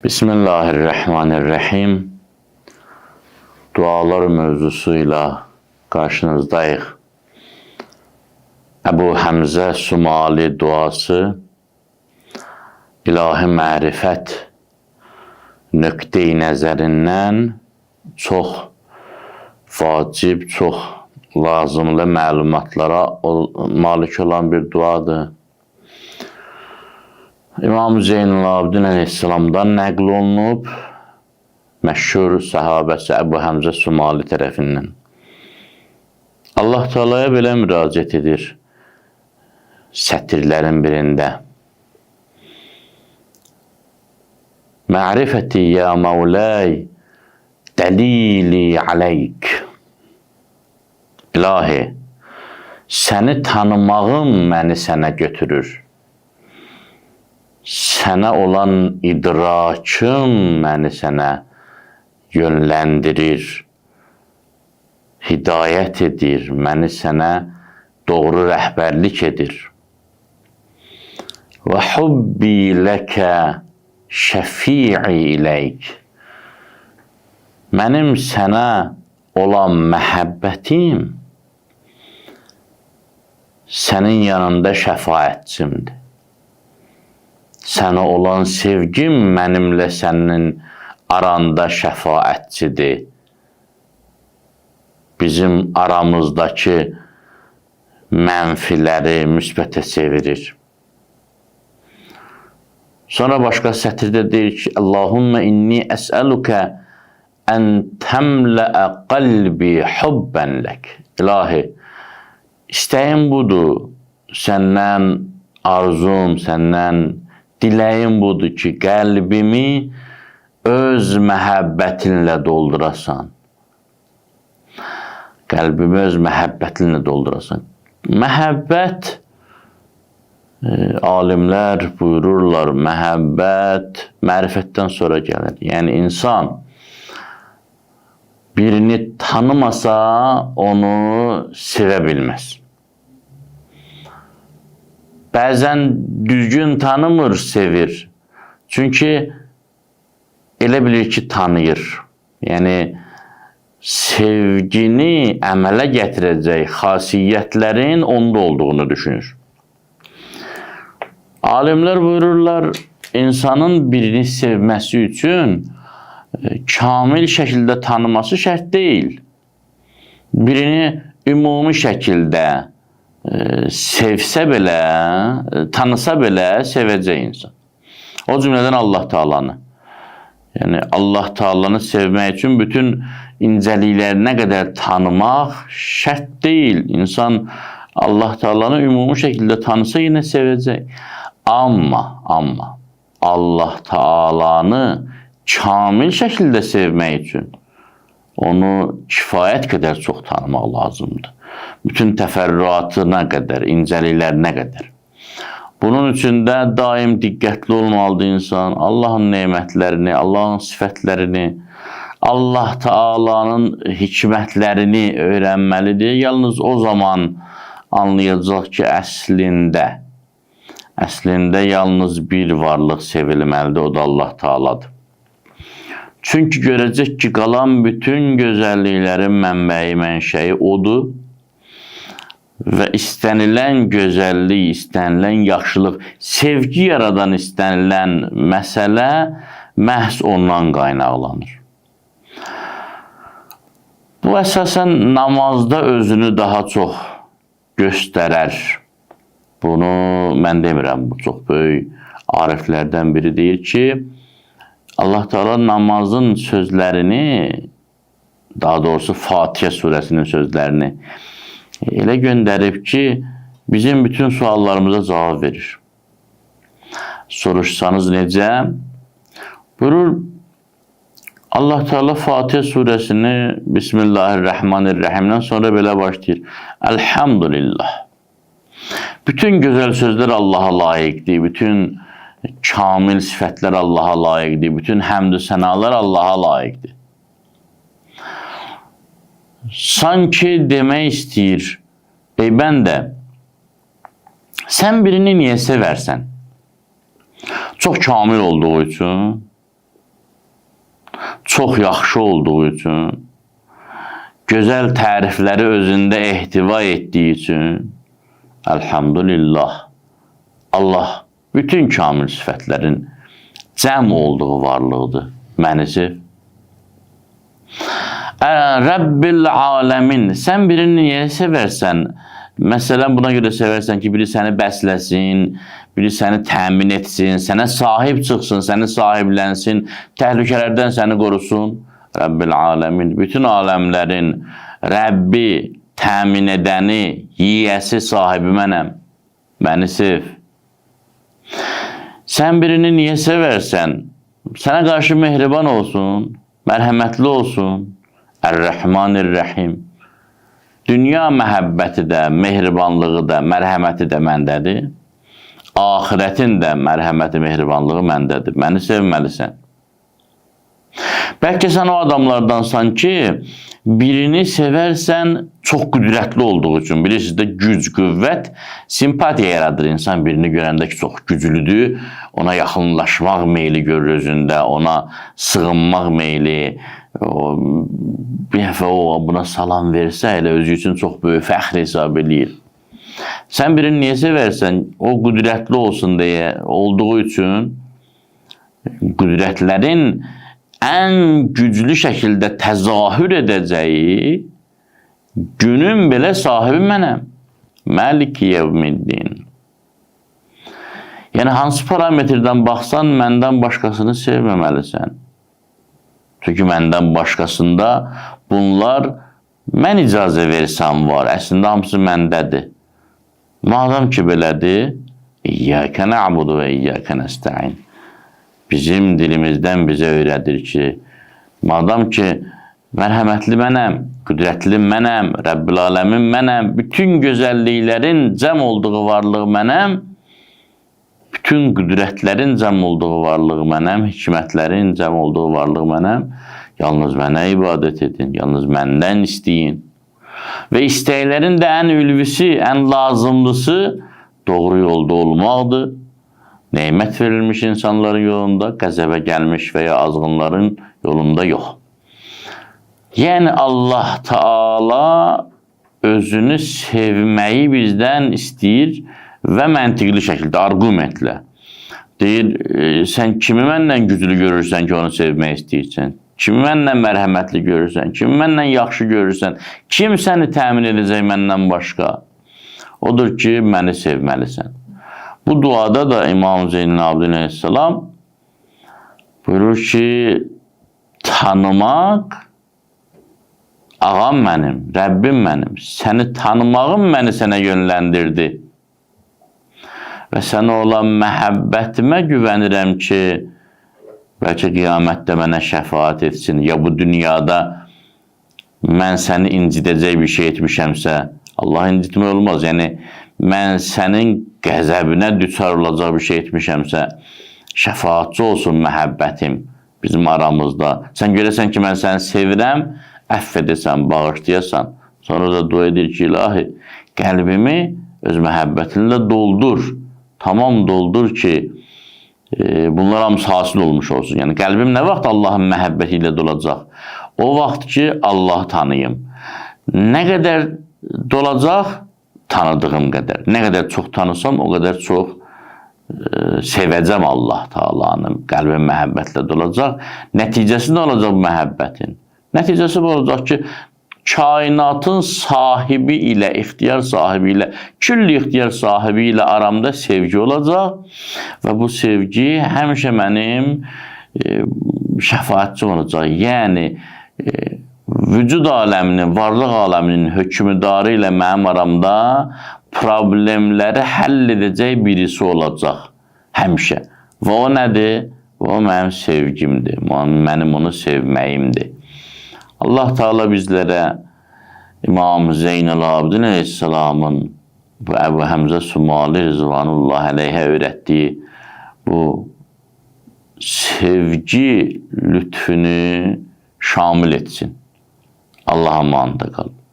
Bismillahirrahmanirrahim. Dualar mövzusuyla karşınızdayıq. Əbu Həmzə Sumali duası ilahi mərifət nöqteyi nəzərindən çox vacib, çox lazımlı məlumatlara malik olan bir duadır. İmam Zeynalabdin Aleyhisselam'dan nəql olunub, məşhur səhabəsi Əbu Həmzə Sumali tərəfindən. Allah Teala'ya belə müraciət edir sətirlərin birində. Ma'rifəti ya Mevlay, dəlili aleyk. İlahi, səni tanımağım məni sənə götürür. Sənə olan idrakım məni sənə yönləndirir, hidayət edir, məni sənə doğru rəhbərlik edir. Və hubbi ləkə şəfi'i iləyk. Mənim sənə olan məhəbbətim sənin yanında şəfaətçimdir. Sənə olan sevgim mənimlə sənin aranda şəfaətçidir. Bizim aramızdakı mənfiləri müsbətə çevirir. Sonra başqa sətirdə deyir ki, Allahümmə inni əsəlukə ən təmləə qalbi hubbən lək. İlahi, istəyim budur, səndən arzum, səndən diləyim budur ki, qəlbimi öz məhəbbətinlə doldurasan. Qəlbimi öz məhəbbətinlə doldurasan. Məhəbbət, alimlər buyururlar, məhəbbət mərifətdən sonra gəlir. Yəni, insan birini tanımasa, onu sevə bilməz. Bəzən düzgün tanımır, sevir. Çünki elə bilir ki, tanıyır. Yəni, sevgini əmələ gətirəcək xasiyyətlərin onda olduğunu düşünür. Alimlər buyururlar, insanın birini sevməsi üçün kamil şəkildə tanıması şərt deyil. Birini ümumi şəkildə sevsə belə, tanısa belə sevəcək insan. O cümlədən Allah Teala'nı. Yəni, Allah Teala'nı sevmək üçün bütün incəliklərinə qədər tanımaq şərt deyil. İnsan Allah Teala'nı ümumi şəkildə tanısa yenə sevəcək. Amma Allah Teala'nı kamil şəkildə sevmək üçün onu kifayət qədər çox tanımaq lazımdır. Bütün təfərrüatına qədər, incəliklərinə qədər. Bunun üçün də daim diqqətli olmalıdır insan. Allahın nemətlərini, Allahın sifətlərini, Allah Teala'nın hikmətlərini öyrənməlidir. Yalnız o zaman anlayacaq ki, əslində yalnız bir varlıq sevilməlidir, o da Allah Teala'dır. Çünki görəcək ki, qalan bütün gözəlliklərin mənbəyi, mənşəyi odur. Və istənilən gözəllik, istənilən yaxşılıq, sevgi yaradan istənilən məsələ məhz ondan qaynaqlanır. Bu əsasən namazda özünü daha çox göstərər. Bunu mən demirəm, bu çox böyük ariflərdən biri deyir ki, Allah Teala namazın sözlərini, daha doğrusu Fatihə surəsinin sözlərini elə göndərib ki, bizim bütün suallarımıza cavab verir. Soruşsanız necə? Buyurur, Allah Teala Fatihə surəsini Bismillahirrahmanirrahimdən sonra belə başlayır. Elhamdülillah. Bütün gözəl sözlər Allaha layiqdir, bütün kamil sifətlər Allaha layiqdir, bütün həmd-ü sənalar Allaha layiqdir. Sanki demək istəyir, bəndə, sən birini niyə sevərsən? Çox kamil olduğu üçün, çox yaxşı olduğu üçün, gözəl tərifləri özündə ehtiva etdiyi üçün, elhamdülillah, Allah bütün kamil sifətlərin cəm olduğu varlıqdır. Məni sev. Rabbil aləmin. Sən birini niyə sevərsən? Məsələn, buna görə sevərsən ki, biri səni bəsləsin, biri səni təmin etsin, sənə sahib çıxsın, səni sahiblənsin, təhlükələrdən səni qorusun. Rabbil aləmin. Bütün aləmlərin Rəbbi, təmin edəni, yiyəsi, sahibi mənəm. Məni sev. Sən birini niyə sevərsən? Sənə qarşı mehriban olsun, mərhəmətli olsun. Ər-Rəhmanir-Rəhim. Dünya məhəbbəti də, mehribanlığı da, mərhəməti də məndədir. Ahirətin də mərhəməti, mehribanlığı məndədir. Məni sevməlisən. Bəlkə sən o adamlardansan ki, birini sevərsən çox qüdrətli olduğu üçün. Bilirsiniz də güc, qüvvət, simpatiya yaradır insan birini görəndə ki, çox güclüdür. Ona yaxınlaşmaq meyli görür özündə, ona sığınmaq meyli. Bir dəfə o buna salam versə, elə özü üçün çox böyük fəxr hesab edir. Sən birini niyə sevərsən? O qüdrətli olsun deyə, olduğu üçün qüdrətlərin ən güclü şəkildə təzahür edəcəyi günün belə sahibi mənəm. Məliki yevmiddin. Yəni, hansı parametrdən baxsan, məndən başqasını sevməməlisən. Çünki məndən başqasında bunlar mən icazə versəm var. Əslində hamısı məndədir. Madam ki belədir, İyyəkə nə'budu və İyyəkə nəstə'in. Bizim dilimizdən bizə öyrədir ki, madam ki mərhəmətli mənəm, qüdrətli mənəm, Rəbbil aləmin mənəm, bütün gözəlliklərin cəm olduğu varlığı mənəm, bütün qüdrətlərin cəm olduğu varlığı mənəm, hikmətlərin cəm olduğu varlığı mənəm. Yalnız mənə ibadət edin, yalnız məndən istəyin. Və istəklərin də ən ülvisi, ən lazımlısı doğru yolda olmaqdır. Neymət verilmiş insanların yolunda, qəzəbə gəlmiş və ya azğınların yolunda yox. Yəni Allah Taala özünü sevməyi bizdən istəyir və məntiqli şəkildə, argumentlə. Deyir, sən kimi məndən güclü görürsən ki, onu sevmək istəyirsən? Kimi məndən mərhəmətli görürsən? Kimi məndən yaxşı görürsən? Kim səni təmin edəcək məndən başqa? Odur ki, məni sevməlisən. Bu duada da İmam Zeynəl Abidin Aleyhisselam buyurur ki, tanımaq ağam mənim, Rəbbim mənim, səni tanımağım məni sənə yönləndirdi. Və sənə olan məhəbbətimə güvənirəm ki, bəlkə qiyamətdə mənə şəfaət etsin, ya bu dünyada mən səni incidəcək bir şey etmişəmsə, Allah incitmək olmaz. Yəni, mən sənin qəzəbinə düçar olacaq bir şey etmişəmsə, şəfaatçı olsun məhəbbətim bizim aramızda. Sən görəsən ki, mən səni sevirəm, əff edəsən, bağışlayasan. Sonra da dua edir ki, ilahi, qəlbimi öz məhəbbətinlə doldur. Tamam doldur ki, bunlar hamısı hasil olmuş olsun. Yəni, qəlbim nə vaxt Allahın məhəbbəti ilə dolacaq? O vaxt ki, Allahı tanıyım. Nə qədər dolacaq? Tanıdığım qədər. Nə qədər çox tanısam, o qədər çox sevəcəm Allah Taala'nı. Qəlbim məhəbbətlə dolacaq. Nəticəsi nə olacaq bu məhəbbətin? Nəticəsi bu olacaq ki, kainatın sahibi ilə, ixtiyar sahibi ilə, külli ixtiyar sahibi ilə aramda sevgi olacaq və bu sevgi həmişə mənim şəfaatçı olacaq. Yəni, vücud aləminin, varlıq aləminin hökmüdarı ilə mənim aramda problemləri həll edəcək birisi olacaq həmişə. Və o nədir? O mənim sevgimdir, mənim onu sevməyimdir. Allah Teala bizlərə İmam Zeynəl Abidin Aleyhisselamın bu Əbu Həmzə Sumali Rızvanullah əleyhə öyrətdiyi bu sevgi lütfünü şamil etsin. Allah'a emanet kalın.